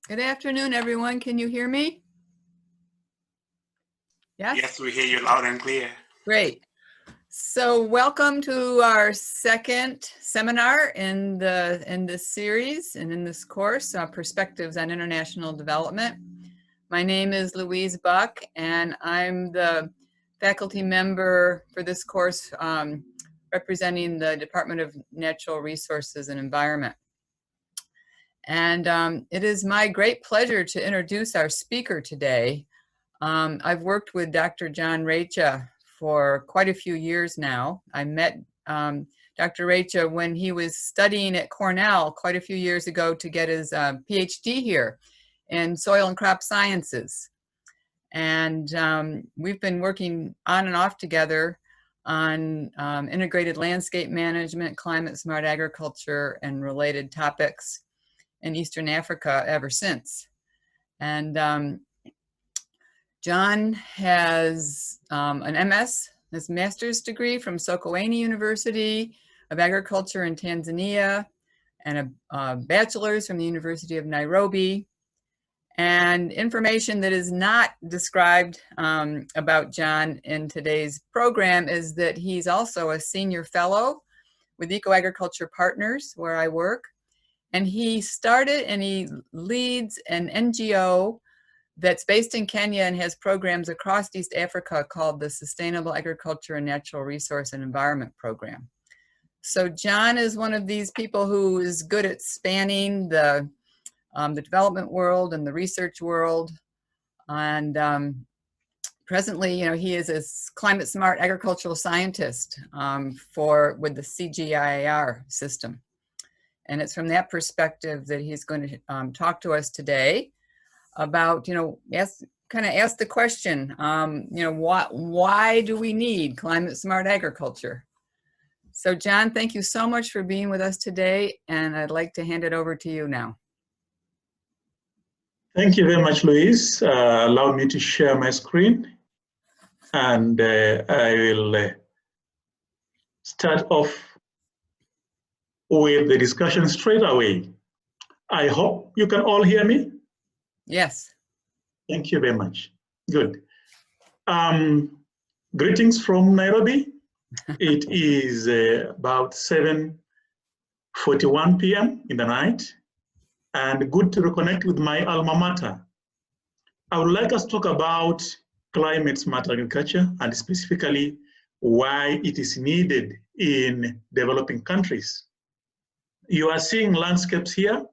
Good afternoon, everyone. Can you hear me? Yes? Yes, we hear you loud and clear. Great. So welcome to our second seminar in this series and in this course, Perspectives on International Development. My name is Louise Buck, and I'm the faculty member for this course representing the Department of Natural Resources and Environment. And it is my great pleasure to introduce our speaker today. I've worked with Dr. John Recha for quite a few years now. I met Dr. Recha when he was studying at Cornell quite a few years ago to get his PhD here in soil and crop sciences. And we've been working on and off together on integrated landscape management, climate smart agriculture, and related topics in Eastern Africa ever since. And John has an MS, his master's degree from Sokoine University of Agriculture in Tanzania, and a bachelor's from the University of Nairobi. And information that is not described about John in today's program is that he's also a senior fellow with Eco-Agriculture Partners, where I work. And he started and he leads an NGO that's based in Kenya and has programs across East Africa called the Sustainable Agriculture and Natural Resource and Environment Program. So John is one of these people who is good at spanning the development world and the research world. And presently, he is a climate smart agricultural scientist with the CGIAR system. And it's from that perspective that he's going to talk to us today about, ask the question, why do we need climate smart agriculture? So John, thank you so much for being with us today. And I'd like to hand it over to you now. Thank you very much, Louise. Allow me to share my screen. And I will start off with the discussion straight away. I hope you can all hear me. Yes. Thank you very much. Good. Greetings from Nairobi. It is about 7:41 p.m. in the night, and good to reconnect with my alma mater. I would like us to talk about climate smart agriculture and specifically why it is needed in developing countries. You are seeing landscapes here,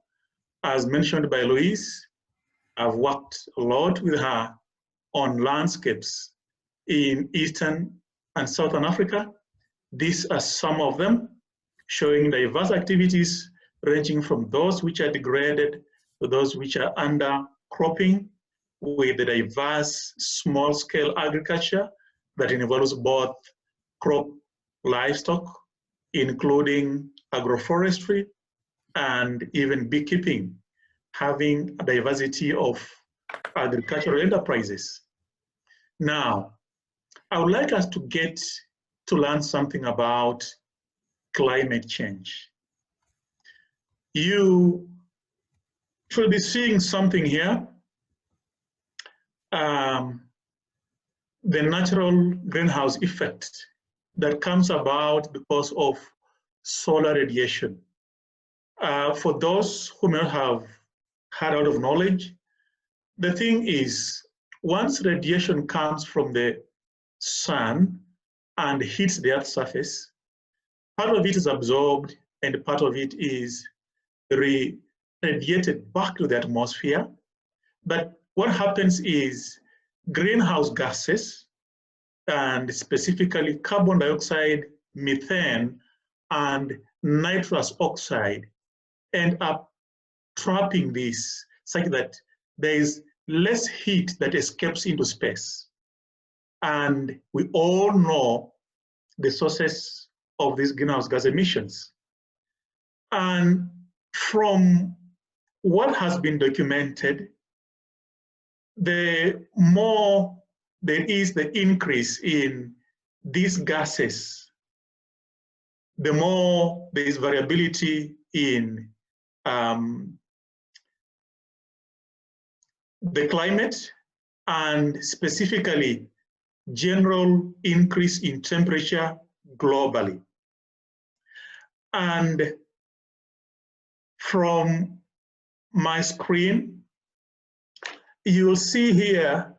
as mentioned by Louise. I've worked a lot with her on landscapes in Eastern and Southern Africa. These are some of them, showing diverse activities ranging from those which are degraded to those which are under cropping, with the diverse small-scale agriculture that involves both crop, livestock, including agroforestry, and even beekeeping, having a diversity of agricultural enterprises. Now, I would like us to get to learn something about climate change. You should be seeing something here. The natural greenhouse effect that comes about because of solar radiation. For those who may not have had a lot of knowledge, the thing is, once radiation comes from the sun and hits the Earth's surface, part of it is absorbed and part of it is radiated back to the atmosphere. But what happens is greenhouse gases, and specifically carbon dioxide, methane, and nitrous oxide, end up trapping this such that there is less heat that escapes into space. And we all know the sources of these greenhouse gas emissions. And from what has been documented, the more there is the increase in these gases, the more there is variability in the climate and specifically general increase in temperature globally. And from my screen, you'll see here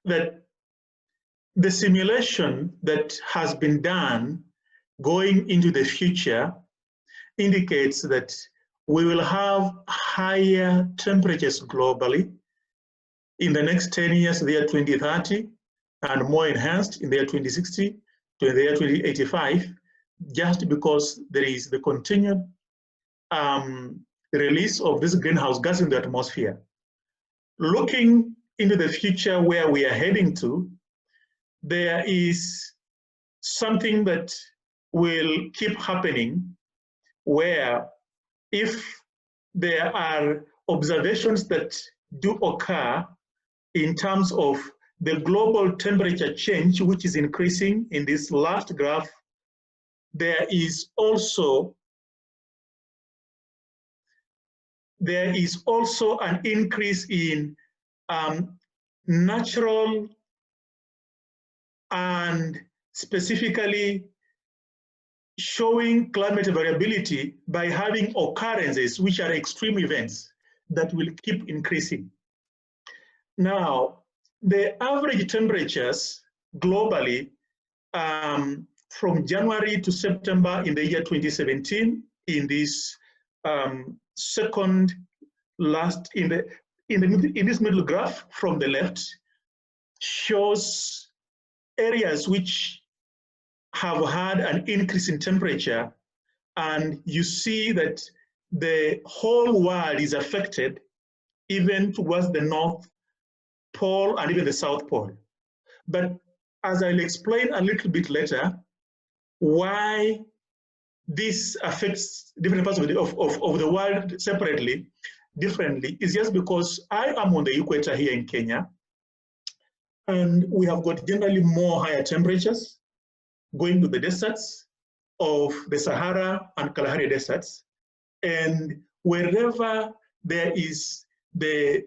that the simulation that has been done going into the future indicates that we will have higher temperatures globally in the next 10 years, the year 2030, and more enhanced in the year 2060 to the year 2085, just because there is the continued release of this greenhouse gas in the atmosphere. Looking into the future where we are heading to, there is something that will keep happening where if there are observations that do occur in terms of the global temperature change, which is increasing in this last graph, there is also an increase in natural and specifically showing climate variability by having occurrences which are extreme events that will keep increasing. Now, the average temperatures globally from January to September in the year 2017 in this second last in this middle graph from the left shows areas which have had an increase in temperature, and you see that the whole world is affected, even towards the North Pole and even the South Pole. But as I'll explain a little bit later, why this affects different parts of the world separately, differently, is just because I am on the equator here in Kenya, and we have got generally more higher temperatures going to the deserts of the Sahara and Kalahari deserts. And wherever there is the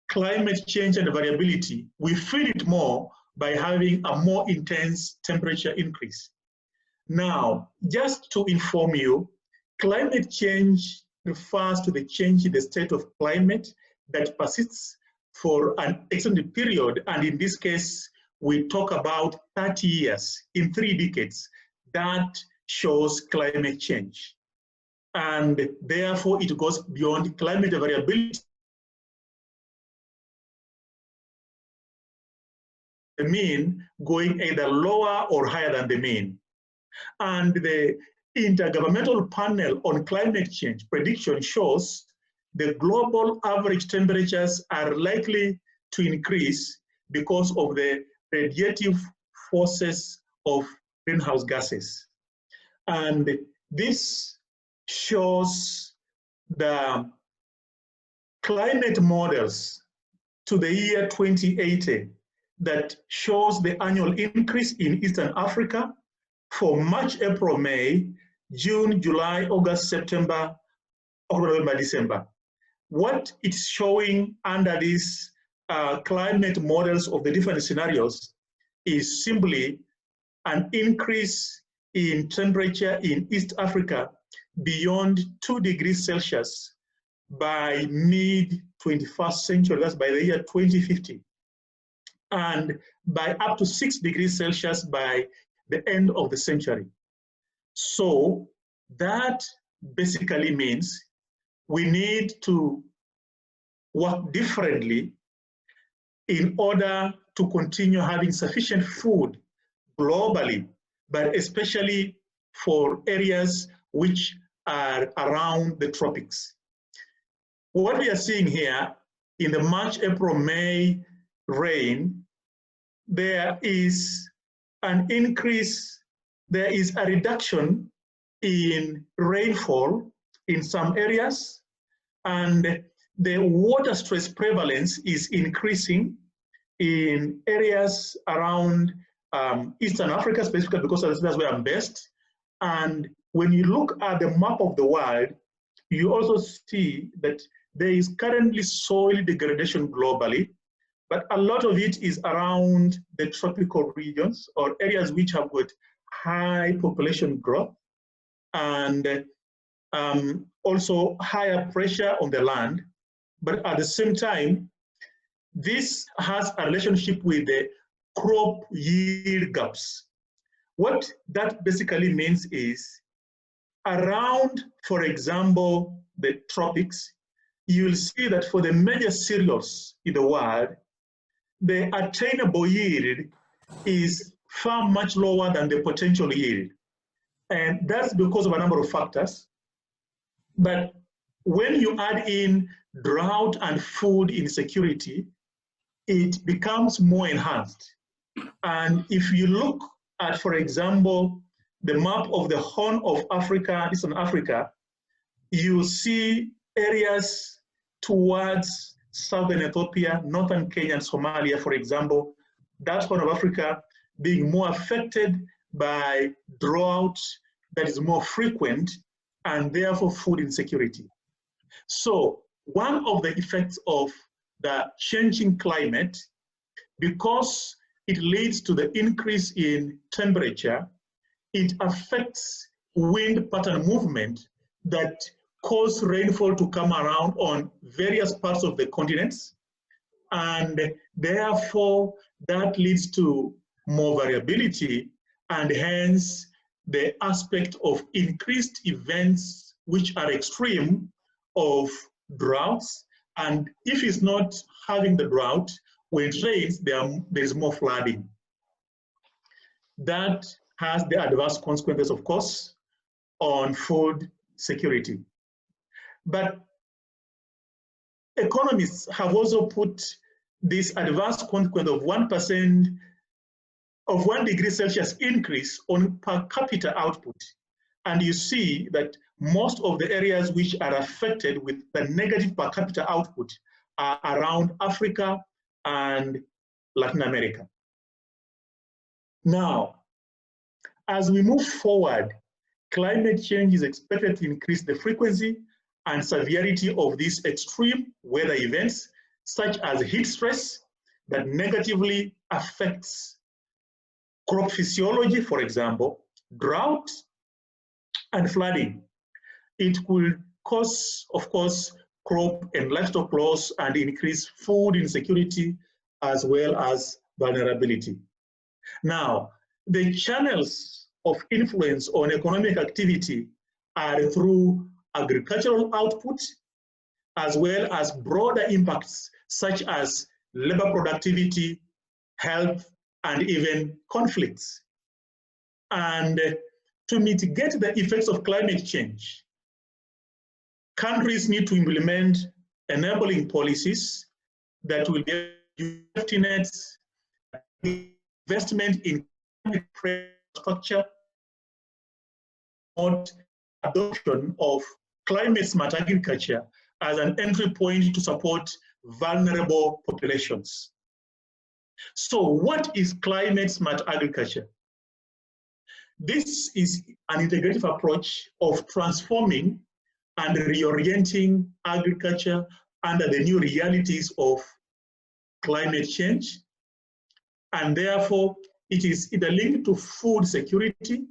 climate change and variability, we feel it more by having a more intense temperature increase. Now, just to inform you, climate change refers to the change in the state of climate that persists for an extended period, and in this case, we talk about 30 years, in 3 decades, that shows climate change. And therefore, it goes beyond climate variability. The mean going either lower or higher than the mean. And the Intergovernmental Panel on Climate Change prediction shows the global average temperatures are likely to increase because of the radiative forces of greenhouse gases. And this shows the climate models to the year 2080 that shows the annual increase in Eastern Africa for March, April, May, June, July, August, September, October, November, December. What it's showing under these climate models of the different scenarios is simply an increase in temperature in East Africa beyond 2 degrees Celsius by mid-21st century, that's by the year 2050, and by up to 6 degrees Celsius by the end of the century. So that basically means we need to work differently in order to continue having sufficient food globally, but especially for areas which are around the tropics. What we are seeing here in the March, April, May rain, there is an increase, there is a reduction in rainfall in some areas, and the water stress prevalence is increasing in areas around Eastern Africa, specifically because that's where I'm based. And when you look at the map of the world, you also see that there is currently soil degradation globally, but a lot of it is around the tropical regions or areas which have got high population growth and also higher pressure on the land. But at the same time, this has a relationship with the crop yield gaps. What that basically means is around, for example, the tropics, you'll see that for the major cereals in the world, the attainable yield is far much lower than the potential yield. And that's because of a number of factors. But when you add in drought and food insecurity, it becomes more enhanced. And if you look at, for example, the map of the Horn of Africa, Eastern Africa, you see areas towards southern Ethiopia, northern Kenya, and Somalia, for example, that Horn of Africa being more affected by drought that is more frequent and therefore food insecurity. So one of the effects of the changing climate, because it leads to the increase in temperature, it affects wind pattern movement that cause rainfall to come around on various parts of the continents. And therefore, that leads to more variability and hence the aspect of increased events which are extreme of droughts. And if it's not having the drought, when it rains, there is more flooding. That has the adverse consequences, of course, on food security. But economists have also put this adverse consequence of 1% of 1 degree Celsius increase on per capita output. And you see that most of the areas which are affected with the negative per capita output are around Africa and Latin America. Now, as we move forward, climate change is expected to increase the frequency and severity of these extreme weather events, such as heat stress that negatively affects crop physiology, for example, drought and flooding. It will cause, of course, crop and livestock loss and increase food insecurity as well as vulnerability. Now, the channels of influence on economic activity are through agricultural output, as well as broader impacts such as labor productivity, health, and even conflicts. And to mitigate the effects of climate change, countries need to implement enabling policies that will give safety nets, investment in infrastructure, adoption of climate-smart agriculture as an entry point to support vulnerable populations. So what is climate-smart agriculture? This is an integrative approach of transforming and reorienting agriculture under the new realities of climate change. And therefore, it is interlinked to food security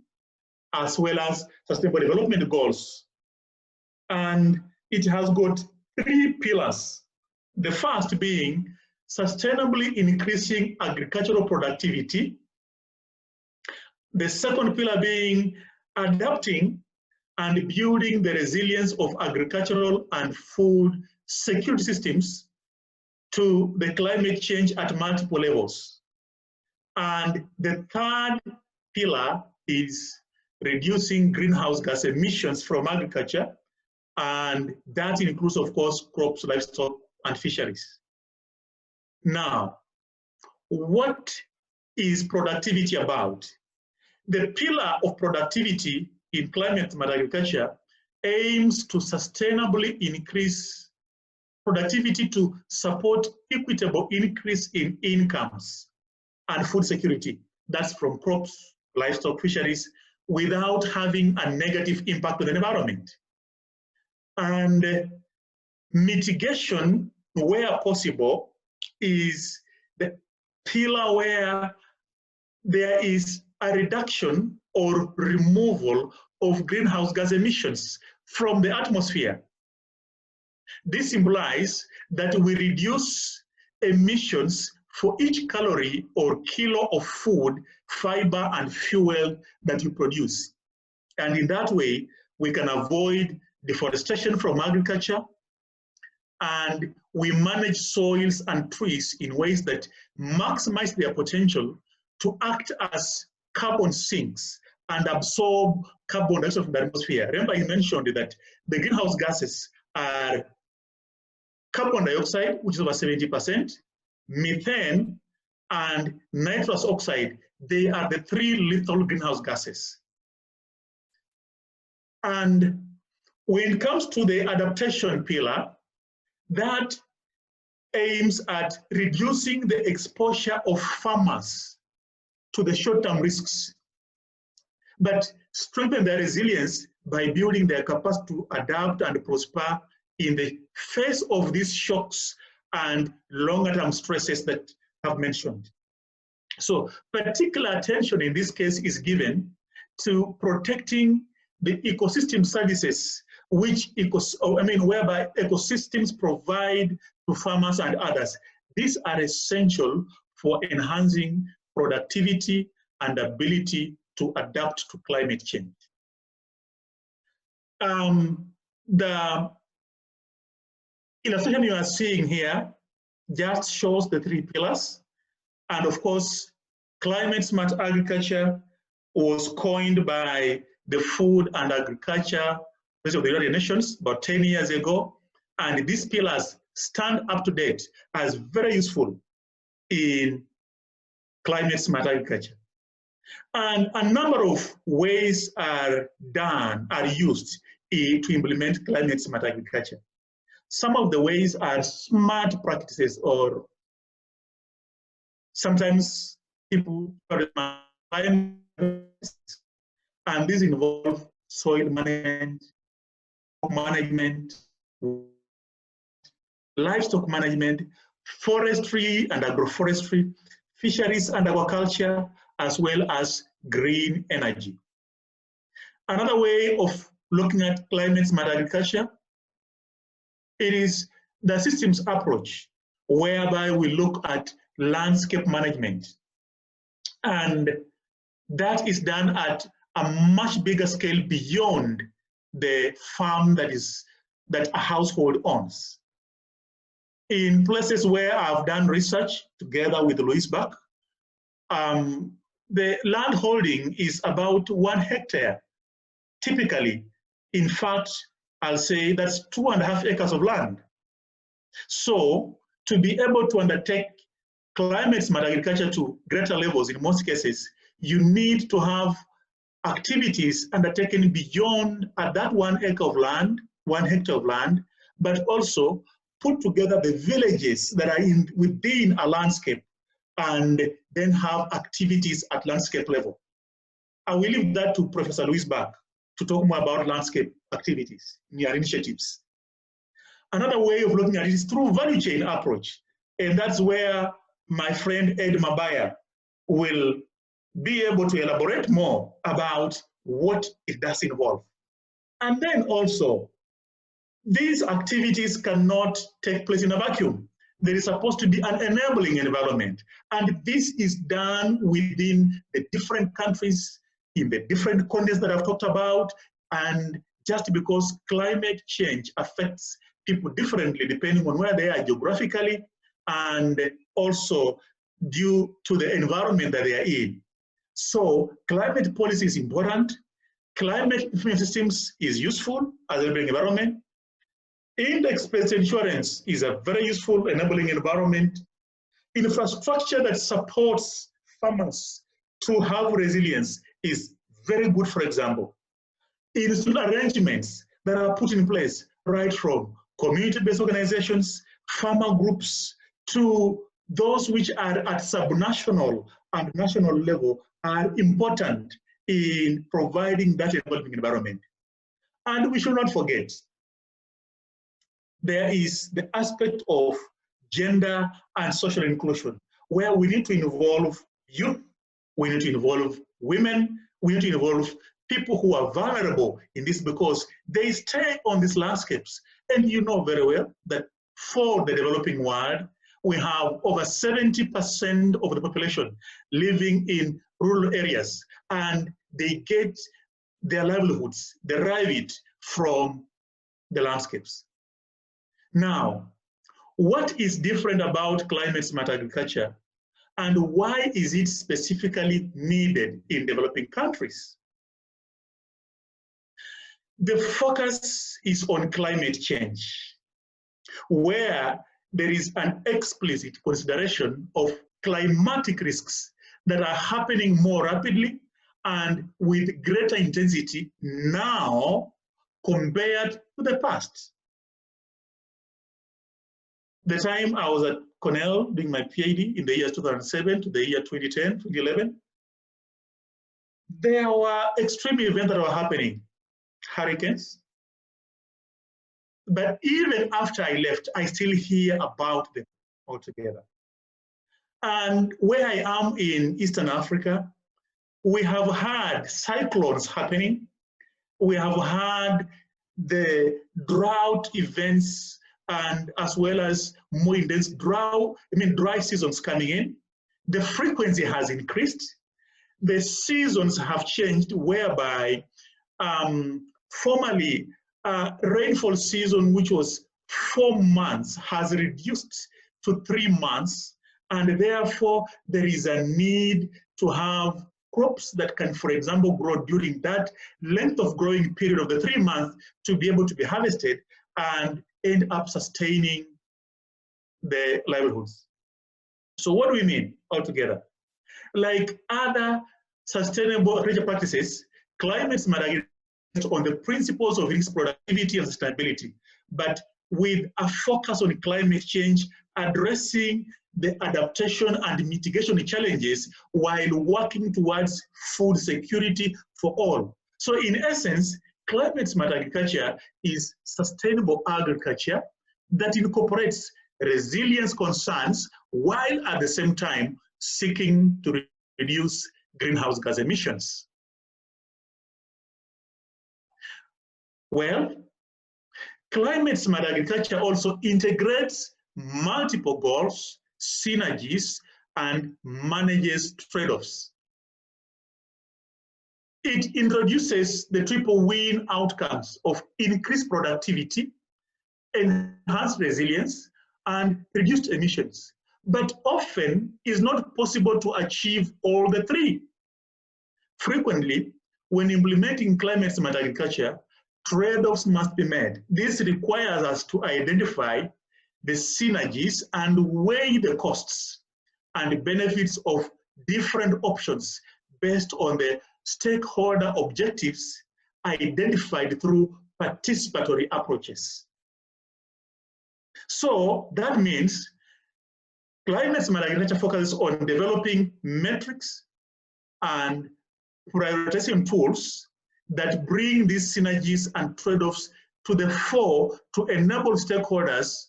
as well as sustainable development goals. And it has got 3 pillars. The first being sustainably increasing agricultural productivity. The second pillar being adapting and building the resilience of agricultural and food security systems to the climate change at multiple levels. And the third pillar is reducing greenhouse gas emissions from agriculture, and that includes, of course, crops, livestock, and fisheries. Now, what is productivity about? The pillar of productivity in climate-smart agriculture aims to sustainably increase productivity to support equitable increase in incomes and food security. That's from crops, livestock, fisheries, without having a negative impact on the environment. And Mitigation, where possible, is the pillar where there is a reduction or removal of greenhouse gas emissions from the atmosphere. This implies that we reduce emissions for each calorie or kilo of food, fiber, and fuel that you produce. And in that way, we can avoid deforestation from agriculture, and we manage soils and trees in ways that maximize their potential to act as carbon sinks and absorb carbon dioxide from the atmosphere. Remember, I mentioned that the greenhouse gases are carbon dioxide, which is over 70%, methane, and nitrous oxide. They are the three lethal greenhouse gases. And when it comes to the adaptation pillar, that aims at reducing the exposure of farmers to the short-term risks, but strengthen their resilience by building their capacity to adapt and prosper in the face of these shocks and longer-term stresses that I've mentioned. So particular attention in this case is given to protecting the ecosystem services whereby ecosystems provide to farmers and others. These are essential for enhancing productivity and ability to adapt to climate change. The illustration you are seeing here just shows the three pillars. And of course, climate smart agriculture was coined by the Food and Agriculture of the United Nations about 10 years ago. And these pillars stand up to date as very useful in climate smart agriculture. And a number of ways are used to implement climate smart agriculture. Some of the ways are smart practices, or sometimes people call it climate, and these involve soil management, livestock management, forestry and agroforestry, fisheries and aquaculture, as well as green energy. Another way of looking at climate smart agriculture, it is the systems approach, whereby we look at landscape management. And that is done at a much bigger scale beyond the farm that a household owns. In places where I've done research together with Louise Buck, the land holding is about 1 hectare, typically. In fact, I'll say that's 2.5 acres of land. So to be able to undertake climate smart agriculture to greater levels, in most cases, you need to have activities undertaken beyond that 1 acre of land, 1 hectare of land, but also put together the villages that are within a landscape and then have activities at landscape level. I will leave that to Professor Louise Buck to talk more about landscape activities, near initiatives. Another way of looking at it is through value chain approach. And that's where my friend Ed Mabaya will be able to elaborate more about what it does involve. And then also, these activities cannot take place in a vacuum. There is supposed to be an enabling environment. And this is done within the different countries, in the different continents that I've talked about. And just because climate change affects people differently depending on where they are geographically, and also due to the environment that they are in. So climate policy is important. Climate information systems is useful as enabling environment. Index-based insurance is a very useful enabling environment. Infrastructure that supports farmers to have resilience is very good, for example. Institutional arrangements that are put in place, right from community-based organizations, farmer groups, to those which are at subnational and national level, are important in providing that enabling environment. And we should not forget there is the aspect of gender and social inclusion, where we need to involve youth, we need to involve women, we need to involve people who are vulnerable in this because they stay on these landscapes. And you know very well that for the developing world, we have over 70% of the population living in rural areas, and they get their livelihoods, derive it from the landscapes. Now, what is different about climate-smart agriculture, and why is it specifically needed in developing countries? The focus is on climate change, where there is an explicit consideration of climatic risks that are happening more rapidly and with greater intensity now compared to the past. The time I was at Cornell doing my PhD in the years 2007 to the year 2010, 2011, there were extreme events that were happening, hurricanes. But even after I left, I still hear about them altogether. And where I am in Eastern Africa, we have had cyclones happening. We have had the drought events, and as well as more intense dry seasons coming in. The frequency has increased. The seasons have changed, whereby formerly rainfall season, which was 4 months, has reduced to 3 months, and therefore there is a need to have crops that can, for example, grow during that length of growing period of the 3 months to be able to be harvested and end up sustaining the livelihoods. So what do we mean altogether? Like other sustainable agriculture practices, climate-smart agriculture on the principles of increased productivity and sustainability, but with a focus on climate change, addressing the adaptation and mitigation challenges while working towards food security for all. So in essence, climate-smart agriculture is sustainable agriculture that incorporates resilience concerns while at the same time seeking to reduce greenhouse gas emissions. Well, climate-smart agriculture also integrates multiple goals, synergies, and manages trade-offs. It introduces the triple win outcomes of increased productivity, enhanced resilience, and reduced emissions, but often is not possible to achieve all the three. Frequently, when implementing climate-smart agriculture, trade-offs must be made. This requires us to identify the synergies and weigh the costs and benefits of different options based on the stakeholder objectives identified through participatory approaches. So that means climate-smart agriculture focuses on developing metrics and prioritization tools that bring these synergies and trade-offs to the fore to enable stakeholders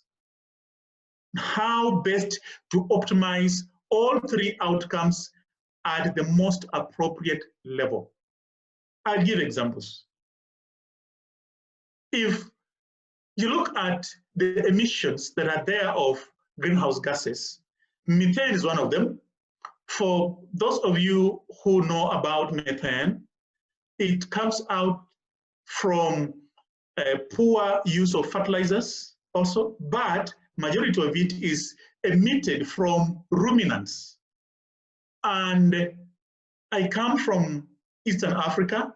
how best to optimize all three outcomes at the most appropriate level. I'll give examples. If you look at the emissions that are there of greenhouse gases, methane is one of them. For those of you who know about methane, it comes out from poor use of fertilizers also, but majority of it is emitted from ruminants. And I come from Eastern Africa.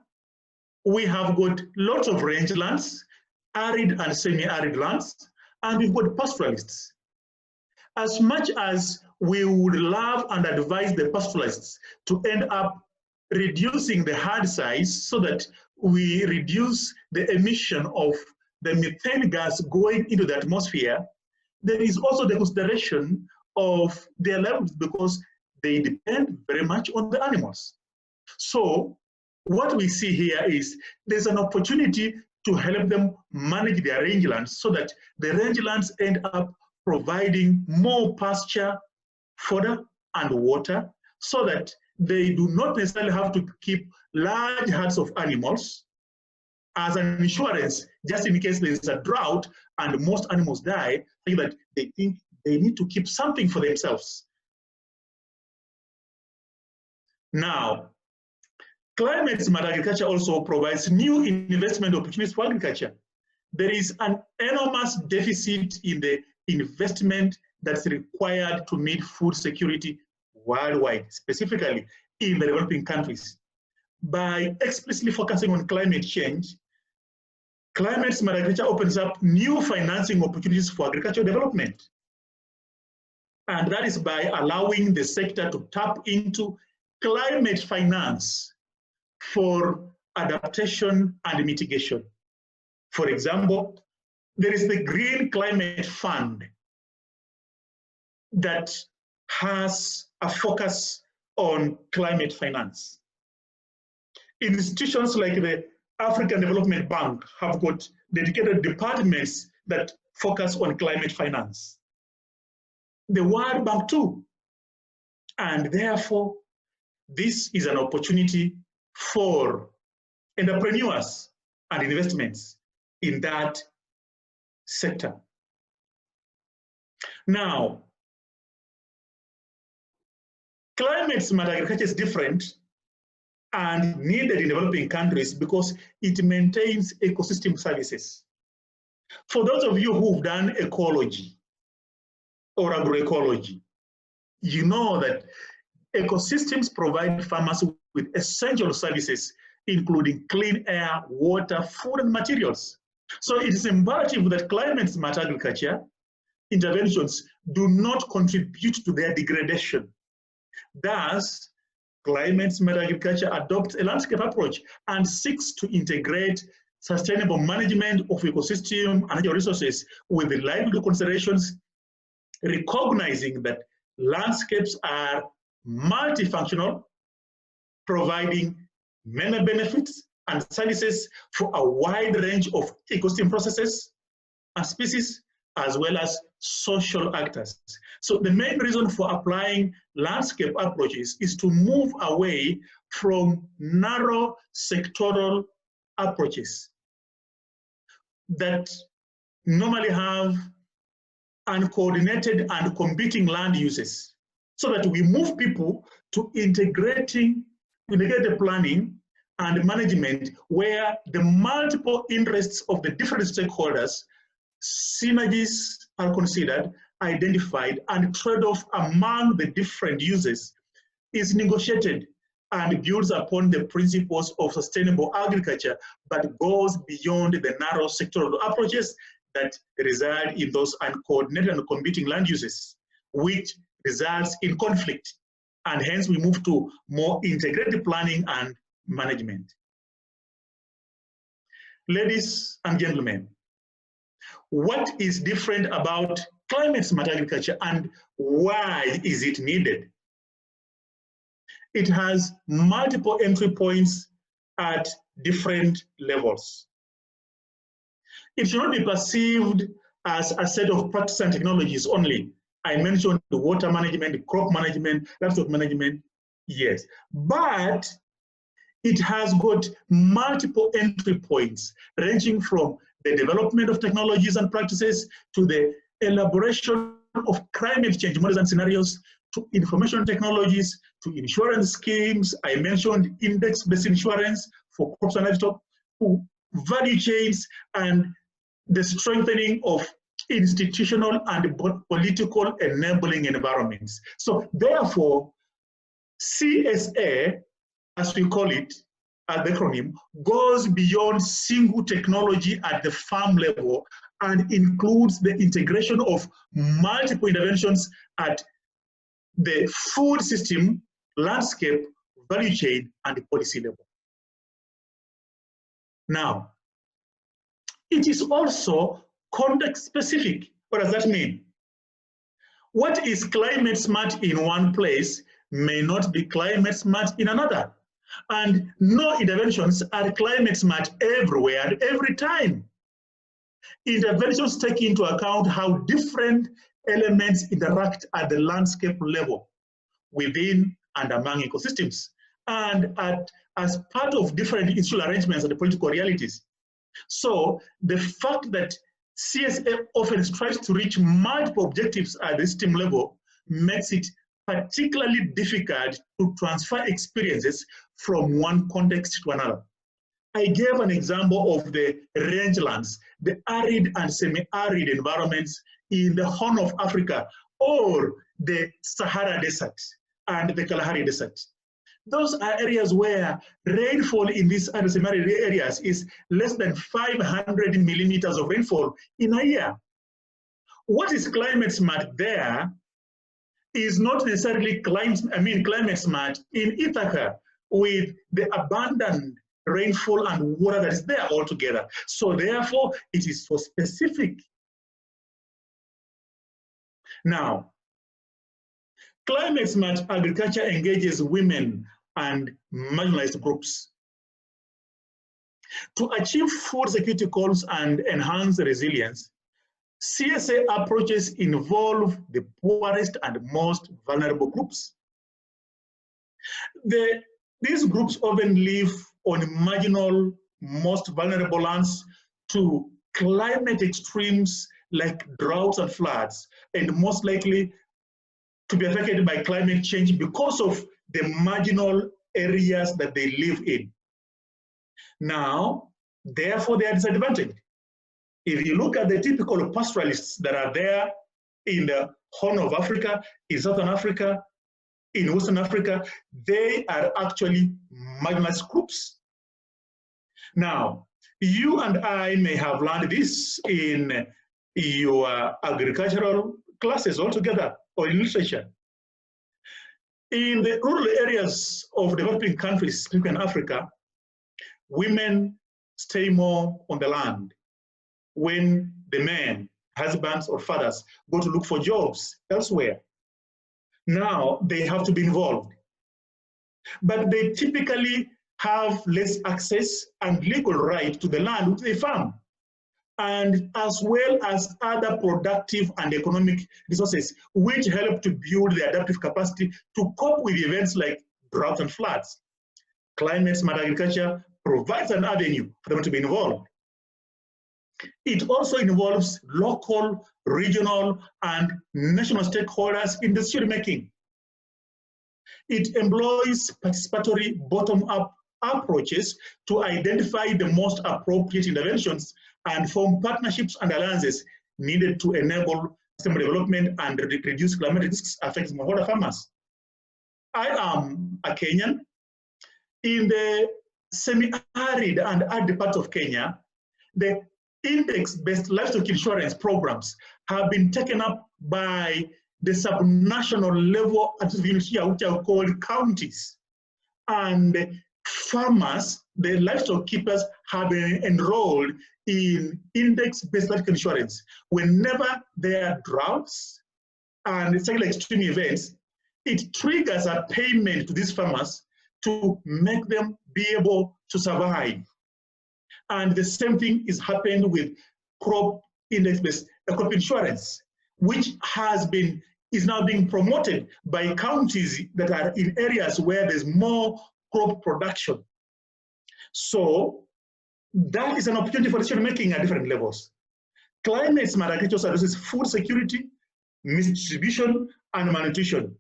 We have got lots of rangelands, arid and semi-arid lands, and we've got pastoralists. As much as we would love and advise the pastoralists to end up reducing the herd size so that we reduce the emission of the methane gas going into the atmosphere, there is also the consideration of their levels because they depend very much on the animals. So what we see here is there's an opportunity to help them manage their rangelands so that the rangelands end up providing more pasture, fodder, and water, so that they do not necessarily have to keep large herds of animals as an insurance, just in case there is a drought and most animals die, so that they think they need to keep something for themselves. Now, climate-smart agriculture also provides new investment opportunities for agriculture. There is an enormous deficit in the investment that's required to meet food security worldwide, specifically in the developing countries. By explicitly focusing on climate change, climate-smart agriculture opens up new financing opportunities for agricultural development. And that is by allowing the sector to tap into climate finance for adaptation and mitigation. For example, there is the Green Climate Fund that has a focus on climate finance. Institutions like the African Development Bank have got dedicated departments that focus on climate finance. The World Bank too. And therefore, this is an opportunity for entrepreneurs and investments in that sector. Now, climate-smart agriculture is different and needed in developing countries because it maintains ecosystem services. For those of you who've done ecology or agroecology, you know that ecosystems provide farmers with essential services, including clean air, water, food, and materials. So it is imperative that climate-smart agriculture interventions do not contribute to their degradation. Thus, climate-smart agriculture adopts a landscape approach and seeks to integrate sustainable management of ecosystem and natural resources with the livelihood considerations, recognizing that landscapes are multifunctional, providing many benefits and services for a wide range of ecosystem processes and species, as well as social actors. So the main reason for applying landscape approaches is to move away from narrow sectoral approaches that normally have uncoordinated and competing land uses, so that we move people to integrated planning and management where the multiple interests of the different stakeholders, synergies are considered, identified, and trade-off among the different uses is negotiated and builds upon the principles of sustainable agriculture, but goes beyond the narrow sectoral approaches that reside in those uncoordinated and competing land uses, which results in conflict. And hence we move to more integrated planning and management. Ladies and gentlemen, what is different about climate-smart agriculture and why is it needed? It has multiple entry points at different levels. It should not be perceived as a set of practices and technologies only. I mentioned the water management, crop management, livestock management, yes. But it has got multiple entry points, ranging from the development of technologies and practices to the elaboration of climate change models and scenarios, to information technologies, to insurance schemes. I mentioned index-based insurance for crops and livestock, to value chains, and the strengthening of institutional and political enabling environments. So therefore, CSA, as we call it, as the acronym, goes beyond single technology at the farm level and includes the integration of multiple interventions at the food system, landscape, value chain, and the policy level. Now, it is also context specific. What does that mean? What is climate smart in one place may not be climate smart in another. And no interventions are climate smart everywhere and every time. Interventions take into account how different elements interact at the landscape level, within and among ecosystems, and as part of different institutional arrangements and the political realities. So the fact that CSA often strives to reach multiple objectives at the system level makes it particularly difficult to transfer experiences from one context to another. I gave an example of the rangelands, the arid and semi-arid environments in the Horn of Africa, or the Sahara Desert and the Kalahari Desert. Those are areas where rainfall in these arid semi-arid areas is less than 500 millimeters of rainfall in a year. What is climate smart there is not necessarily climate smart in Ithaca with the abundant rainfall and water that is there altogether. So therefore, it is so specific. Now, climate smart agriculture engages women and marginalized groups. To achieve food security goals and enhance resilience, CSA approaches involve the poorest and most vulnerable groups. These groups often live on marginal, most vulnerable lands to climate extremes like droughts and floods, and most likely to be affected by climate change because of the marginal areas that they live in. Now, therefore, they are disadvantaged. If you look at the typical pastoralists that are there in the Horn of Africa, in Southern Africa, in Western Africa, they are actually marginalized groups. Now, you and I may have learned this in your agricultural classes altogether, or in literature. In the rural areas of developing countries, particularly in Africa, women stay more on the land when the men, husbands or fathers, go to look for jobs elsewhere. Now they have to be involved. But they typically have less access and legal right to the land which they farm, and as well as other productive and economic resources, which help to build their adaptive capacity to cope with events like droughts and floods. Climate smart agriculture provides an avenue for them to be involved. It also involves local, regional, and national stakeholders in decision making. It employs participatory bottom-up approaches to identify the most appropriate interventions and form partnerships and alliances needed to enable sustainable development and reduce climate risks affecting smallholder farmers. I am a Kenyan. In the semi-arid and arid parts of Kenya, the index-based livestock insurance programs have been taken up by the subnational level activities here, which are called counties. And farmers, the livestock keepers, have been enrolled in index-based livestock insurance. Whenever there are droughts and several extreme events, it triggers a payment to these farmers to make them be able to survive. And the same thing is happened with crop index-based crop insurance, which is now being promoted by counties that are in areas where there's more crop production. So that is an opportunity for decision making at different levels. Climate smart agriculture addresses food security, misdistribution, and malnutrition.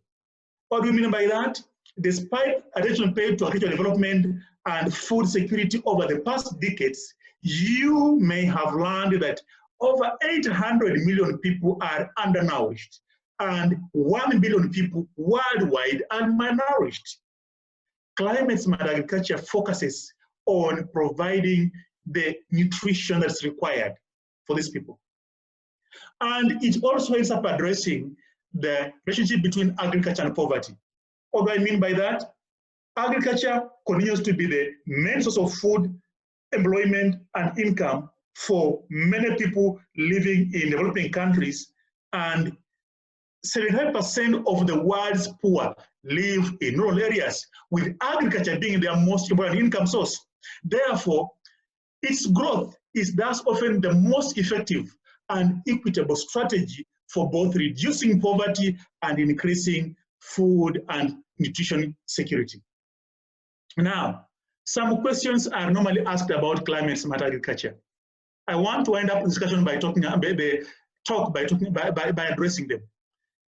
What do we mean by that? Despite attention paid to agricultural development and food security over the past decades, you may have learned that over 800 million people are undernourished and 1 billion people worldwide are malnourished. Climate smart agriculture focuses on providing the nutrition that's required for these people. And it also ends up addressing the relationship between agriculture and poverty. What do I mean by that? Agriculture continues to be the main source of food, employment, and income for many people living in developing countries, and 75% of the world's poor live in rural areas, with agriculture being their most important income source. Therefore, its growth is thus often the most effective and equitable strategy for both reducing poverty and increasing food and nutrition security. Now, some questions are normally asked about climate smart agriculture. I want to wind up the discussion by addressing them.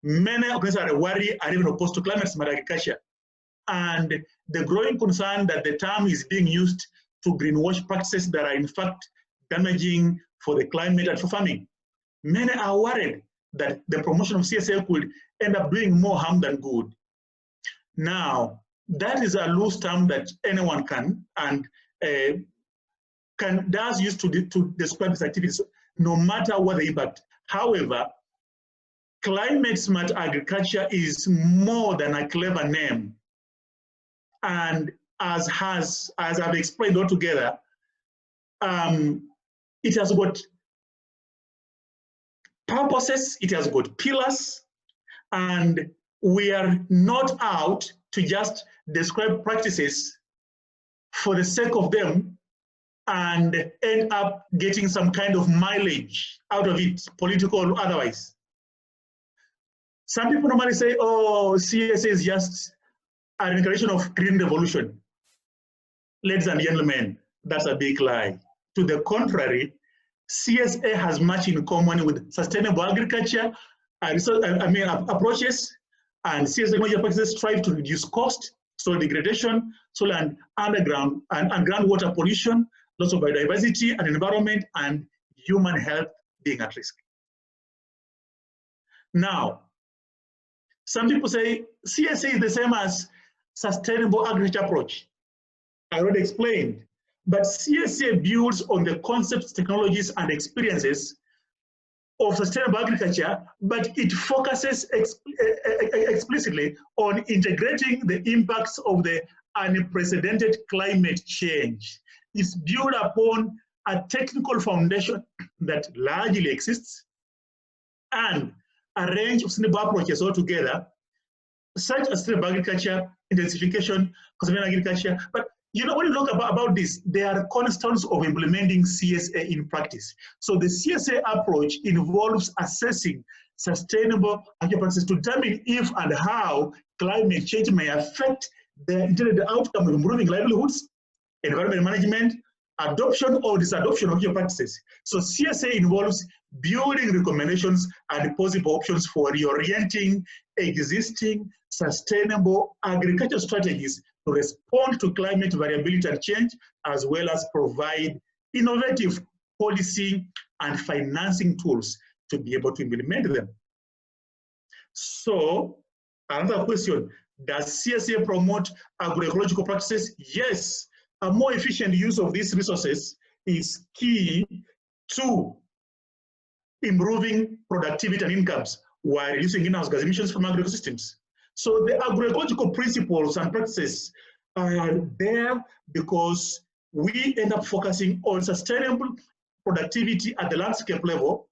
Many organizations are worried and even opposed to climate smart agriculture, and the growing concern that the term is being used to greenwash practices that are in fact damaging for the climate and for farming. Many are worried that the promotion of CSA could end up doing more harm than good. Now, that is a loose term that anyone can and does use to describe these activities, no matter what the impact. However, climate smart agriculture is more than a clever name. And as I've explained altogether, it has got purposes, it has got pillars, and we are not out to just describe practices for the sake of them and end up getting some kind of mileage out of it, political or otherwise. Some people normally say, oh, CSA is just an incarnation of green revolution. Ladies and gentlemen, that's a big lie. To the contrary, CSA has much in common with sustainable agriculture and approaches, and CSA technology practices strive to reduce cost, soil degradation, soil and underground and groundwater pollution, loss of biodiversity and environment, and human health being at risk. Now, some people say CSA is the same as sustainable agriculture approach. I already explained, but CSA builds on the concepts, technologies, and experiences of sustainable agriculture, but it focuses explicitly on integrating the impacts of the unprecedented climate change. It's built upon a technical foundation that largely exists and a range of sustainable approaches altogether, such as sustainable agriculture, intensification, conservation agriculture. But you know, when you talk about this, there are cornerstones of implementing CSA in practice. So the CSA approach involves assessing sustainable agriculture practices to determine if and how climate change may affect the intended outcome of improving livelihoods, environment management, adoption or disadoption of agriculture practices. So CSA involves building recommendations and possible options for reorienting existing sustainable agricultural strategies to respond to climate variability and change, as well as provide innovative policy and financing tools to be able to implement them. So, another question, does CSA promote agroecological practices? Yes, a more efficient use of these resources is key to improving productivity and incomes while reducing greenhouse gas emissions from agroecosystems. So the agroecological principles and practices are there because we end up focusing on sustainable productivity at the landscape level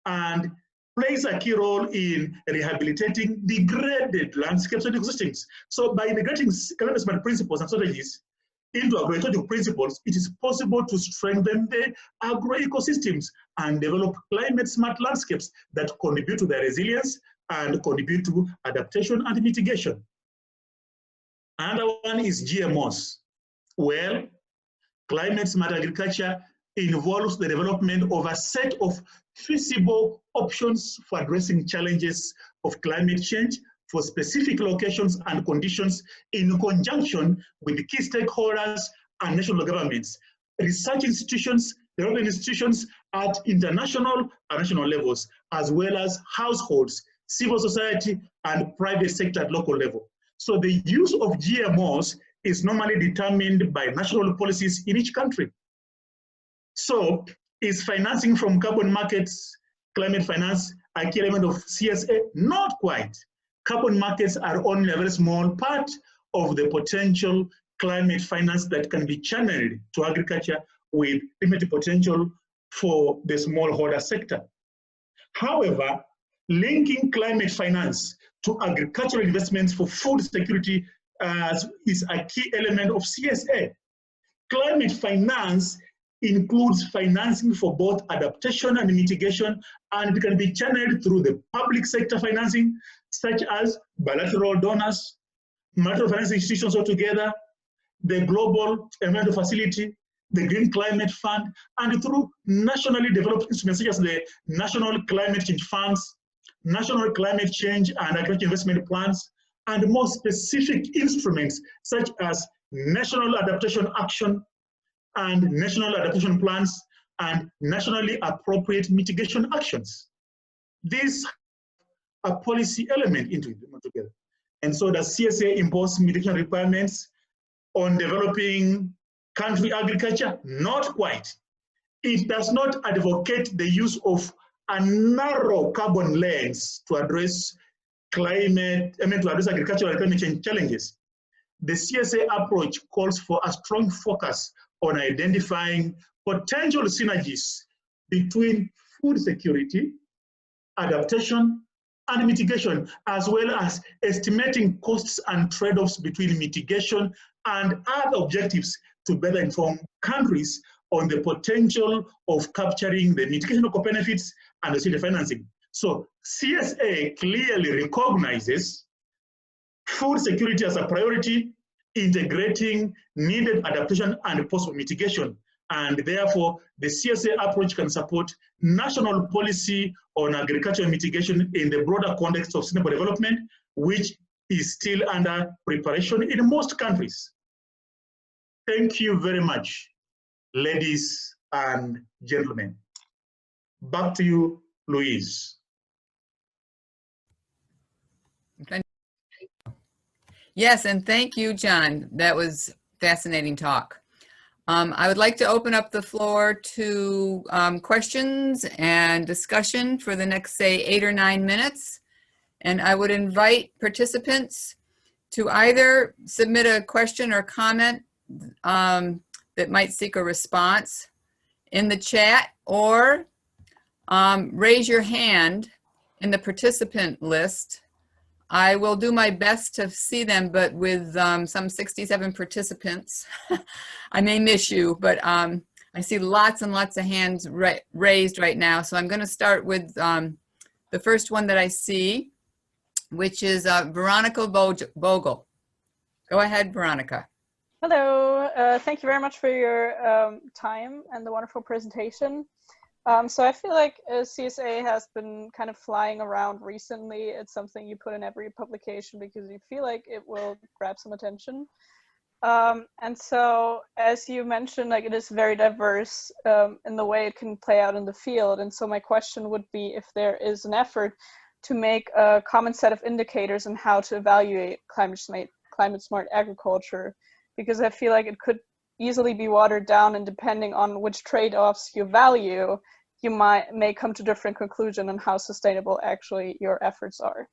and plays a key role in rehabilitating degraded landscapes and ecosystems. So by integrating climate smart principles and strategies into agroecological principles, it is possible to strengthen the agroecosystems and develop climate smart landscapes that contribute to their resilience and contribute to adaptation and mitigation. Another one is GMOs. Well, climate smart agriculture involves the development of a set of feasible options for addressing challenges of climate change for specific locations and conditions in conjunction with key stakeholders and national governments, research institutions, development institutions at international and national levels, as well as households, civil society, and private sector at local level. So the use of GMOs is normally determined by national policies in each country. So is financing from carbon markets, climate finance, a key element of CSA? Not quite. Carbon markets are only a very small part of the potential climate finance that can be channeled to agriculture with limited potential for the smallholder sector. However, linking climate finance to agricultural investments for food security is a key element of CSA. Climate finance includes financing for both adaptation and mitigation, and it can be channeled through the public sector financing, such as bilateral donors, microfinance institutions altogether, the Global Environmental Facility, the Green Climate Fund, and through nationally developed instruments such as the National Climate Change Funds, National Climate Change and Agriculture Investment Plans, and more specific instruments such as National Adaptation Action and National Adaptation Plans and nationally appropriate mitigation actions. These are policy element into them together. And so does CSA impose mitigation requirements on developing country agriculture? Not quite. It does not advocate the use of a narrow carbon lens to address to address agricultural and climate change challenges. The CSA approach calls for a strong focus on identifying potential synergies between food security, adaptation, and mitigation, as well as estimating costs and trade-offs between mitigation and other objectives to better inform countries on the potential of capturing the mitigation benefits and the financing. So CSA clearly recognizes food security as a priority, integrating needed adaptation and possible mitigation. And therefore, the CSA approach can support national policy on agricultural mitigation in the broader context of sustainable development, which is still under preparation in most countries. Thank you very much, ladies and gentlemen. Back to you, Louise. Yes, and thank you, John. That was fascinating talk. I would like to open up the floor to questions and discussion for the next, say, 8 or 9 minutes. And I would invite participants to either submit a question or comment that might seek a response in the chat, or raise your hand in the participant list. I will do my best to see them, but with some 67 participants, I may miss you, but I see lots and lots of hands raised right now. So I'm going to start with the first one that I see, which is Veronica Bogle. Go ahead, Veronica. Hello, thank you very much for your time and the wonderful presentation. So I feel like CSA has been kind of flying around recently. It's something you put in every publication because you feel like it will grab some attention. And so, as you mentioned, like, it is very diverse in the way it can play out in the field. And so my question would be if there is an effort to make a common set of indicators on how to evaluate climate smart agriculture, because I feel like it could easily be watered down, and depending on which trade-offs you value, you may come to different conclusion on how sustainable actually your efforts are.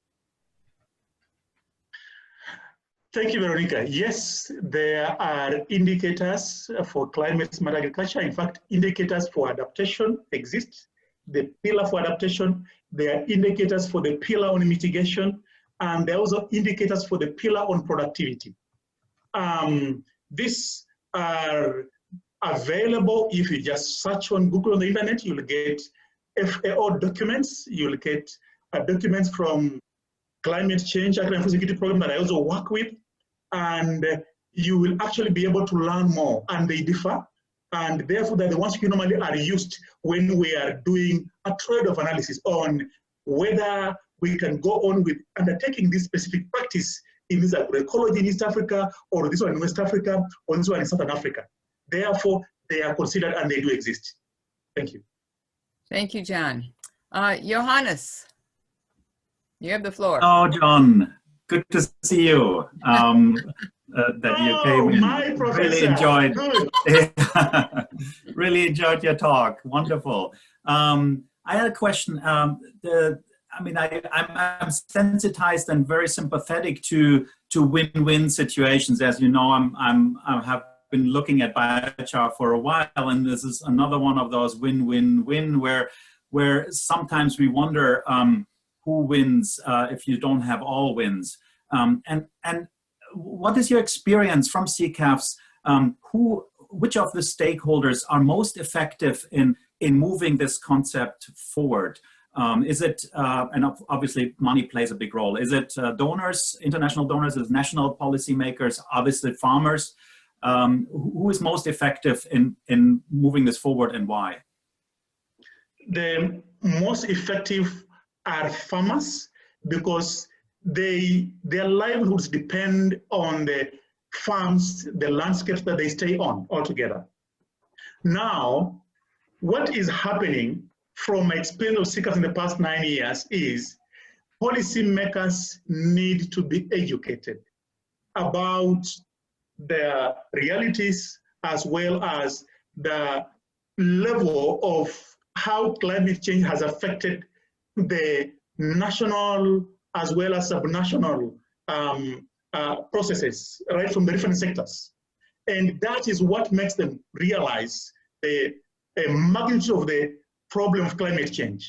Thank you, Veronica. Yes, there are indicators for climate smart agriculture. In fact, indicators for adaptation exist. The pillar for adaptation, there are indicators for the pillar on mitigation, and there are also indicators for the pillar on productivity. These are available if you just search on Google on the internet. You'll get FAO documents. You'll get documents from climate change and food security program that I also work with, and you will actually be able to learn more. And they differ, and therefore they're the ones you normally are used when we are doing a trade-off analysis on whether we can go on with undertaking this specific practice in this agroecology in East Africa, or this one in West Africa, or this one in Southern Africa. Therefore, they are considered and they do exist. Thank you. Thank you, John. Johannes, you have the floor. Oh, John, good to see you. That you came in. My professor. Really enjoyed your talk. Wonderful. I had a question. I'm sensitized and very sympathetic to win-win situations. As you know, I have been looking at biochar for a while, and this is another one of those win-win-win where sometimes we wonder who wins if you don't have all wins. And what is your experience from CCAFs? Which of the stakeholders are most effective in moving this concept forward? Is it, and obviously money plays a big role, is it donors, international donors, is national policymakers, obviously farmers? Who is most effective in moving this forward and why? The most effective are farmers because their livelihoods depend on the farms, the landscapes that they stay on altogether. Now, what is happening from my experience of CCAFs in the past 9 years is policymakers need to be educated about the realities as well as the level of how climate change has affected the national as well as subnational processes, right, from the different sectors. And that is what makes them realize the magnitude of the problem of climate change.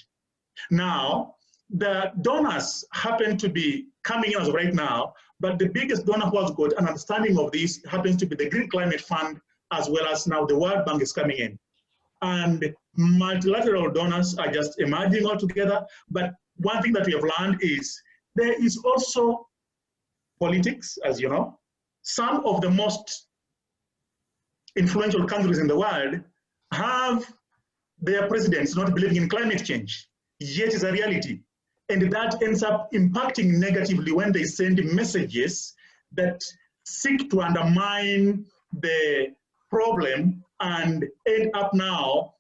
Now, the donors happen to be coming in as of right now, but the biggest donor who has got an understanding of this happens to be the Green Climate Fund, as well as now the World Bank is coming in. And multilateral donors are just emerging altogether. But one thing that we have learned is there is also politics, as you know. Some of the most influential countries in the world have their presidents not believing in climate change, yet it's a reality. And that ends up impacting negatively when they send messages that seek to undermine the problem and end up now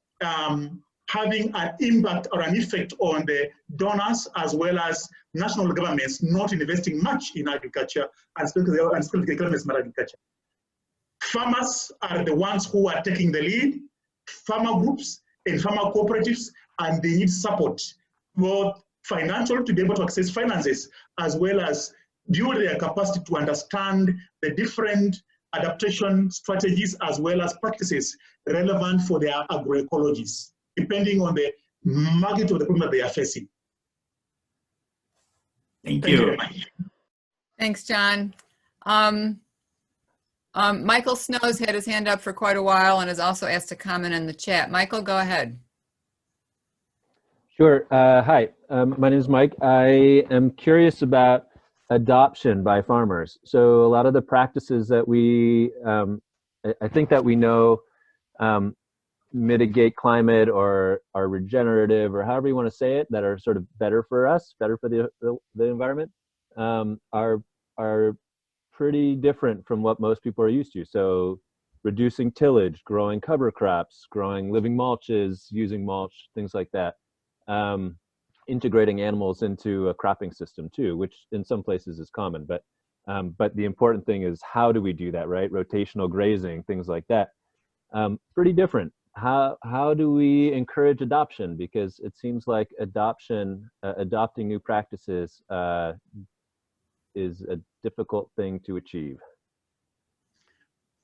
having an impact or an effect on the donors as well as national governments not investing much in agriculture and specifically the economics of agriculture. Farmers are the ones who are taking the lead, farmer groups and farmer cooperatives, and they need support, both financial to be able to access finances, as well as build their capacity to understand the different adaptation strategies as well as practices relevant for their agroecologies, depending on the magnitude of the problem that they are facing. Thank you you very much. Thanks, John. Michael Snow's had his hand up for quite a while and has also asked to comment in the chat. Michael, go ahead. Sure. Hi, my name is Mike. I am curious about adoption by farmers. So a lot of the practices that we, I think that we know mitigate climate or are regenerative or however you want to say it, that are sort of better for us, better for the environment, are pretty different from what most people are used to. So reducing tillage, growing cover crops, growing living mulches, using mulch, things like that. Integrating animals into a cropping system too, which in some places is common, but the important thing is how do we do that, right? Rotational grazing, things like that. Pretty different. How do we encourage adoption? Because it seems like adopting new practices is a difficult thing to achieve.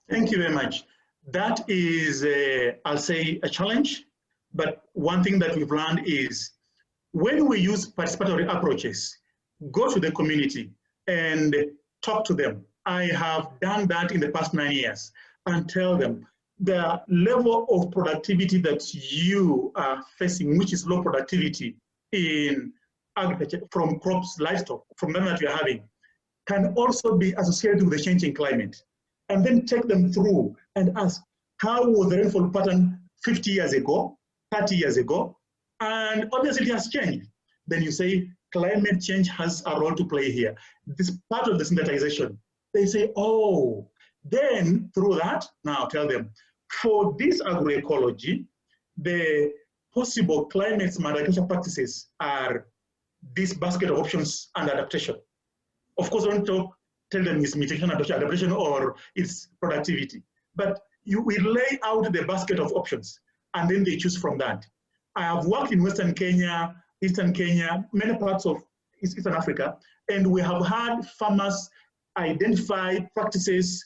Thank you very much. That is, I'll say, a challenge. But one thing that we've learned is when we use participatory approaches, go to the community and talk to them. I have done that in the past 9 years and tell them the level of productivity that you are facing, which is low productivity in agriculture, from crops, livestock, from them that you're having, can also be associated with the changing climate. And then take them through and ask, how was the rainfall pattern 50 years ago, 30 years ago? And obviously it has changed. Then you say, climate change has a role to play here. This part of the synthesization. They say, oh, then through that, now tell them, for this agroecology, the possible climate smart agriculture practices are this basket of options and adaptation. Of course, I don't tell them it's mitigation, adaptation, or it's productivity. But we lay out the basket of options, and then they choose from that. I have worked in Western Kenya, Eastern Kenya, many parts of Eastern Africa, and we have had farmers identify practices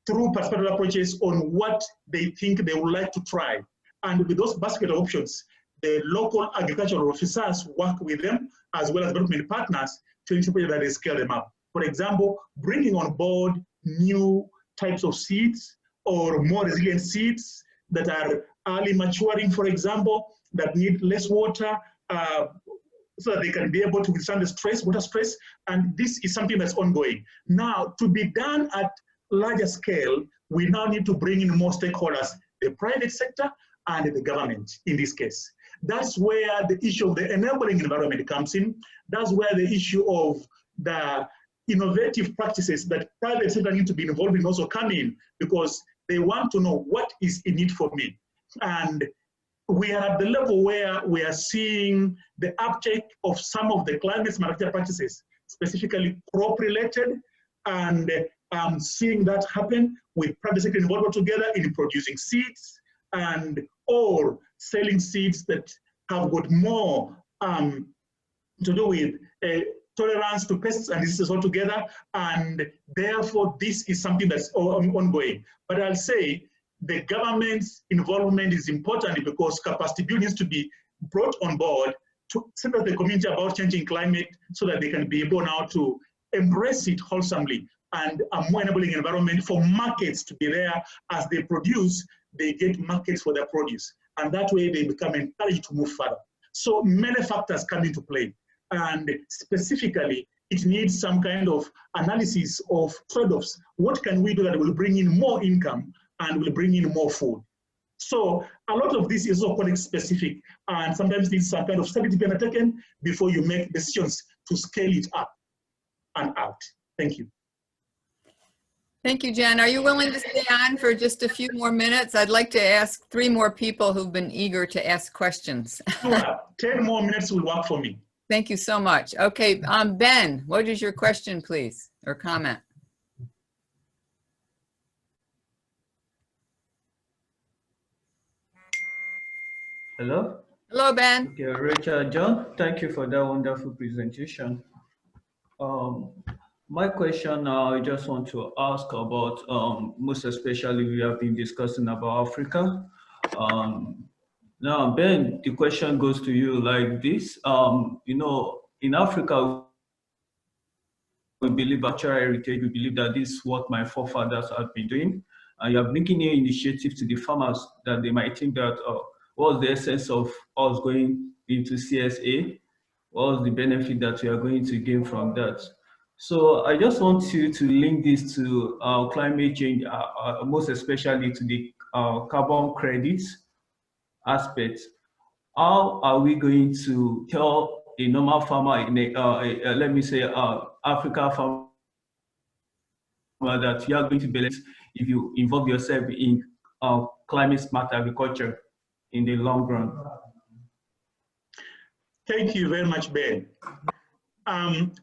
through participatory approaches on what they think they would like to try. And with those basket of options, the local agricultural officers work with them as well as development partners to ensure that they scale them up. For example, bringing on board new types of seeds or more resilient seeds that are early maturing, for example, that need less water, so that they can be able to withstand the stress, water stress, and this is something that's ongoing. Now, to be done at larger scale, we now need to bring in more stakeholders, the private sector and the government in this case. That's where the issue of the enabling environment comes in. That's where the issue of the innovative practices that private sector need to be involved in also come in, because they want to know what is in it for me. And we are at the level where we are seeing the uptake of some of the climate smart practices, specifically crop-related, and seeing that happen with private sector involved together in producing seeds and or selling seeds that have got more to do with tolerance to pests and diseases altogether, and therefore this is something that's ongoing. But I'll say the government's involvement is important because capacity building needs to be brought on board to center the community about changing climate so that they can be able now to embrace it wholesomely and a more enabling environment for markets to be there. As they produce, they get markets for their produce. And that way they become encouraged to move further. So many factors come into play. And specifically, it needs some kind of analysis of trade-offs. What can we do that will bring in more income and will bring in more food? So a lot of this is also context specific, and sometimes needs some kind of study to be undertaken before you make decisions to scale it up and out. Thank you. Thank you, Jen. Are you willing to stay on for just a few more minutes? I'd like to ask 3 more people who've been eager to ask questions. Sure. 10 more minutes will work for me. Thank you so much. Okay, Ben, what is your question, please, or comment? Hello? Hello, Ben. Okay, Recha, John, thank you for that wonderful presentation. My question now, I just want to ask about, most especially we have been discussing about Africa. Now, Ben, the question goes to you like this. You know, in Africa, we believe cultural heritage, we believe that this is what my forefathers have been doing. And you are bringing new initiatives to the farmers that they might think that, what's the essence of us going into CSA? What's the benefit that we are going to gain from that? So I just want you to link this to climate change, most especially to the carbon credits aspect. How are we going to tell a normal farmer in a let me say, Africa farmer that you are going to benefit if you involve yourself in climate smart agriculture in the long run? Thank you very much, Ben.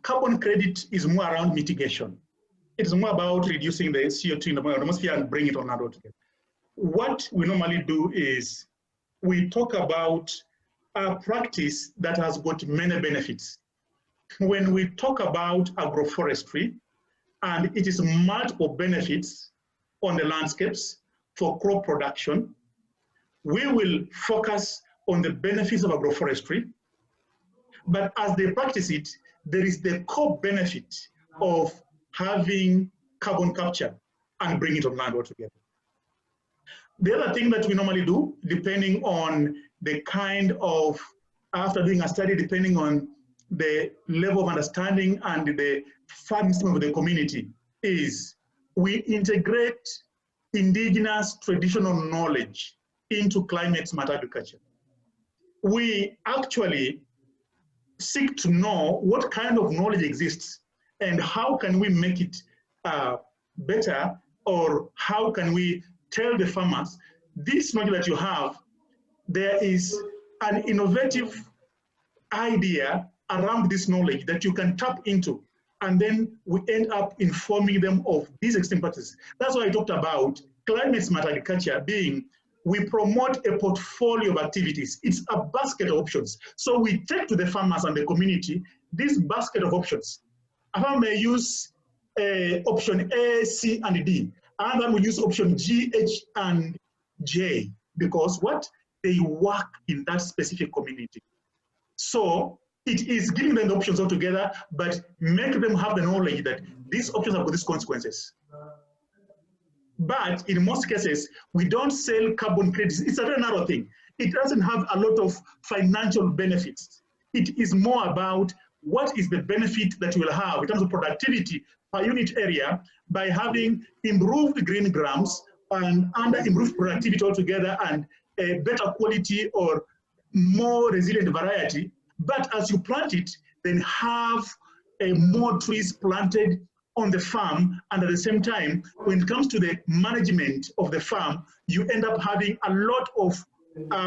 Carbon credit is more around mitigation. It's more about reducing the CO2 in the atmosphere and bring it on our road together. What we normally do is we talk about a practice that has got many benefits. When we talk about agroforestry, and it is multiple benefits on the landscapes for crop production, we will focus on the benefits of agroforestry. But as they practice it, there is the core benefit of having carbon capture and bring it on land altogether. The other thing that we normally do, depending on the kind of, after doing a study, depending on the level of understanding and the farming system of the community, is we integrate indigenous traditional knowledge into climate smart agriculture. We actually seek to know what kind of knowledge exists and how can we make it better, or how can we tell the farmers, this knowledge that you have, there is an innovative idea around this knowledge that you can tap into, and then we end up informing them of these extreme practices. That's why I talked about climate smart agriculture being, we promote a portfolio of activities. It's a basket of options. So we take to the farmers and the community this basket of options. A farmer may use option A, C, and D. Another will use option G, H, and J, because what? they work in that specific community. So it is giving them the options altogether, but make them have the knowledge that these options have got these consequences. But in most cases, we don't sell carbon credits. It's a very narrow thing. It doesn't have a lot of financial benefits. It is more about what is the benefit that you will have in terms of productivity per unit area by having improved green grams and under improved productivity altogether and a better quality or more resilient variety. But as you plant it, then have more trees planted on the farm, and at the same time, when it comes to the management of the farm, you end up having a lot of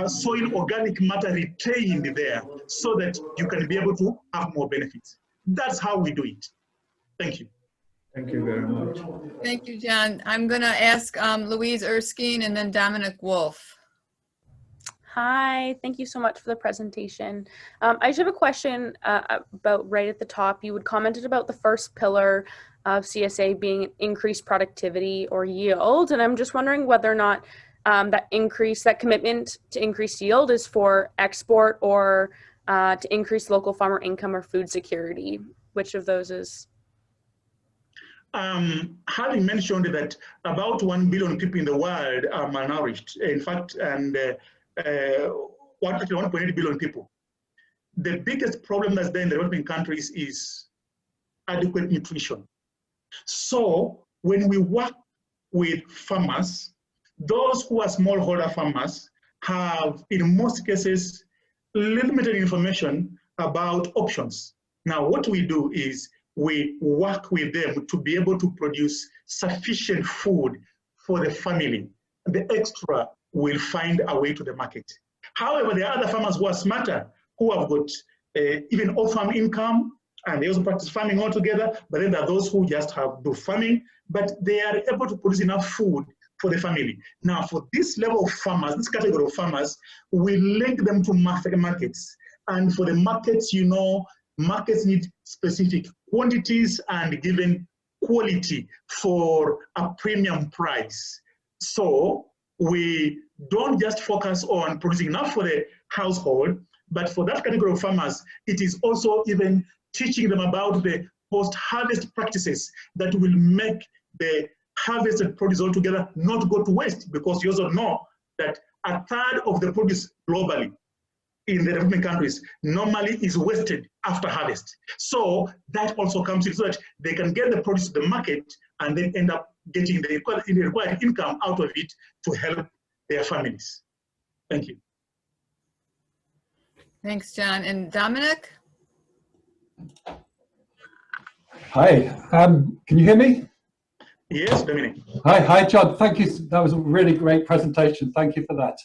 soil organic matter retained there so that you can be able to have more benefits. That's how we do it. Thank you. Thank you very much. Thank you, John. I'm going to ask Louise Erskine and then Dominic Wolf. Hi, thank you so much for the presentation. I just have a question about right at the top. You had commented about the first pillar of CSA being increased productivity or yield, and I'm just wondering whether or not that commitment to increase yield is for export or to increase local farmer income or food security. Which of those is? Having mentioned that about 1 billion people in the world are malnourished, in fact, and 1.8 billion people. The biggest problem that's there in the developing countries is adequate nutrition. So when we work with farmers, those who are smallholder farmers have, in most cases, limited information about options. Now, what we do is we work with them to be able to produce sufficient food for the family. The extra will find a way to the market. However, there are other farmers who are smarter, who have got even off-farm income, and they also practice farming altogether, but then there are those who just do farming, but they are able to produce enough food for the family. Now, for this level of farmers, this category of farmers, we link them to markets. And for the markets, you know, markets need specific quantities and given quality for a premium price. So we don't just focus on producing enough for the household, but for that category of farmers, it is also even teaching them about the post-harvest practices that will make the harvested produce altogether not go to waste, because you also know that a third of the produce globally in the developing countries normally is wasted after harvest. So that also comes in so that they can get the produce to the market and then end up getting the required income out of it to help their families. Thank you. Thanks, John. And Dominic? Hi, can you hear me? Yes, Dominic. Hi, John. Thank you. That was a really great presentation. Thank you for that.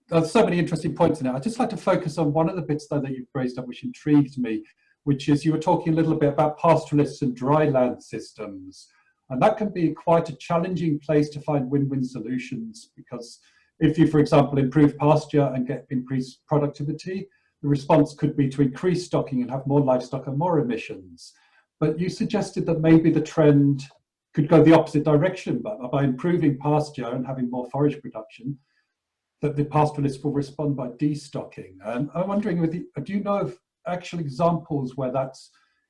There's so many interesting points in it. I'd just like to focus on one of the bits though that you've raised up, which intrigued me, which is you were talking a little bit about pastoralists and dry land systems. And that can be quite a challenging place to find win-win solutions, because if you, for example, improve pasture and get increased productivity, the response could be to increase stocking and have more livestock and more emissions. But you suggested that maybe the trend could go the opposite direction, but by improving pasture and having more forage production, that the pastoralists will respond by destocking. And I'm wondering, do you know of actual examples where that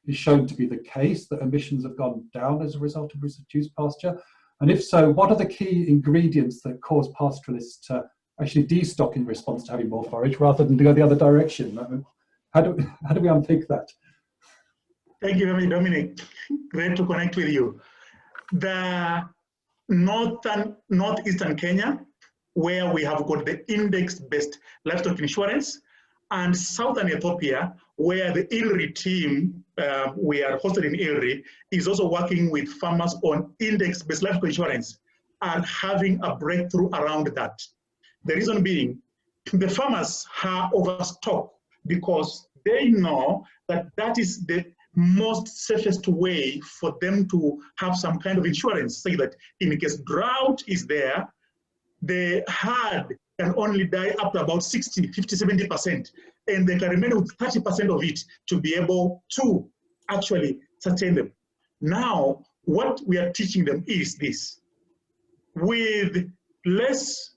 is shown to be the case, that emissions have gone down as a result of reduced pasture? And if so, what are the key ingredients that cause pastoralists to actually destock in response to having more forage rather than to go the other direction? How do we unpick that? Thank you very much, Dominic. Great to connect with you. The northeastern Kenya, where we have got the index-based livestock insurance, and southern Ethiopia, where the ILRI team, we are hosted in ILRI, is also working with farmers on index-based livestock insurance and having a breakthrough around that. The reason being, the farmers are overstocked because they know that that is the most safest way for them to have some kind of insurance, say that in case drought is there, the herd can only die up to about 60, 50, 70%, and they can remain with 30% of it to be able to actually sustain them. Now, what we are teaching them is this: with less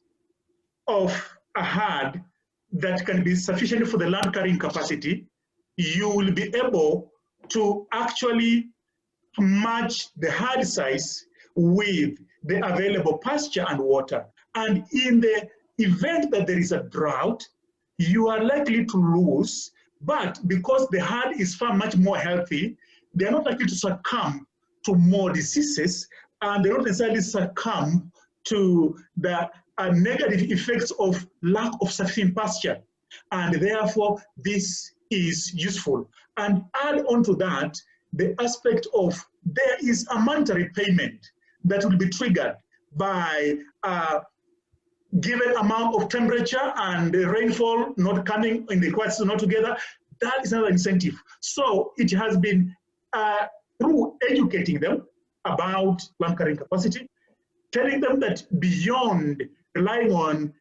of a herd that can be sufficient for the land carrying capacity, you will be able to actually match the herd size with the available pasture and water. And in the event that there is a drought, you are likely to lose, but because the herd is far much more healthy, they are not likely to succumb to more diseases, and they don't necessarily succumb to the negative effects of lack of sufficient pasture. And therefore, this is useful. And add on to that, the aspect of there is a monetary payment that will be triggered by a given amount of temperature and the rainfall not coming in the required season not together. That is another incentive. So it has been through educating them about land carrying capacity, telling them that beyond relying on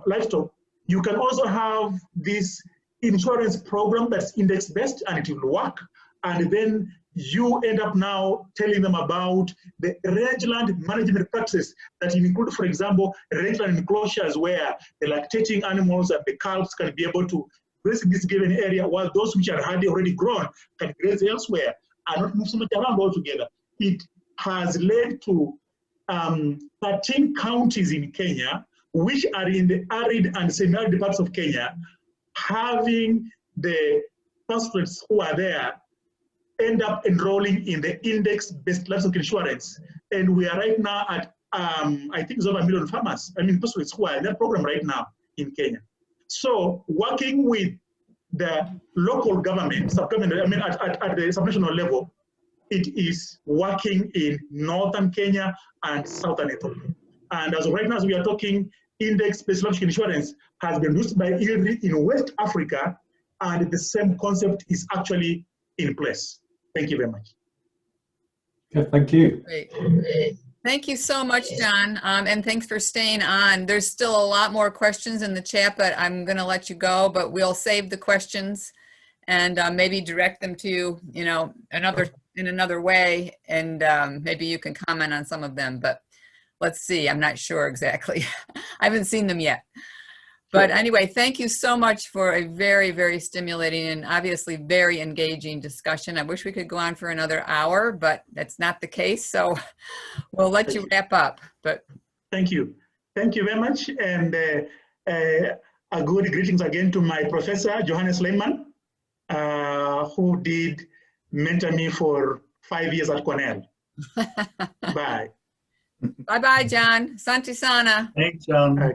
livestock, you can also have this insurance program that's index-based and it will work. And then you end up now telling them about the rangeland management practices that include, for example, rangeland enclosures where the lactating animals and the calves can be able to graze in this given area, while those which are already grown can graze elsewhere and not move so much around altogether. It has led to 13 counties in Kenya, which are in the arid and semi-arid parts of Kenya, having the pastoralists who are there end up enrolling in the index-based livestock insurance. And we are right now at, I think it's over 1 million farmers, pastoralists who are in that program right now in Kenya. So working with the local government, sub-government, at the subnational level, it is working in northern Kenya and southern Ethiopia. And as of right now, as we are talking, index-based livestock insurance has been used by ILRI in West Africa, and the same concept is actually in place. Thank you very much. Okay, thank you. Great. Thank you so much, John, and thanks for staying on. There's still a lot more questions in the chat, but I'm going to let you go, but we'll save the questions and maybe direct them to you, in another way, and maybe you can comment on some of them, but let's see. I'm not sure exactly. I haven't seen them yet. But anyway, thank you so much for a very, very stimulating and obviously very engaging discussion. I wish we could go on for another hour, but that's not the case. So we'll let you wrap up. But thank you. Thank you very much. And a good greetings again to my professor, Johannes Lehmann, who did mentor me for 5 years at Cornell. Bye. Bye-bye, John. Santi Sana. Thanks, John.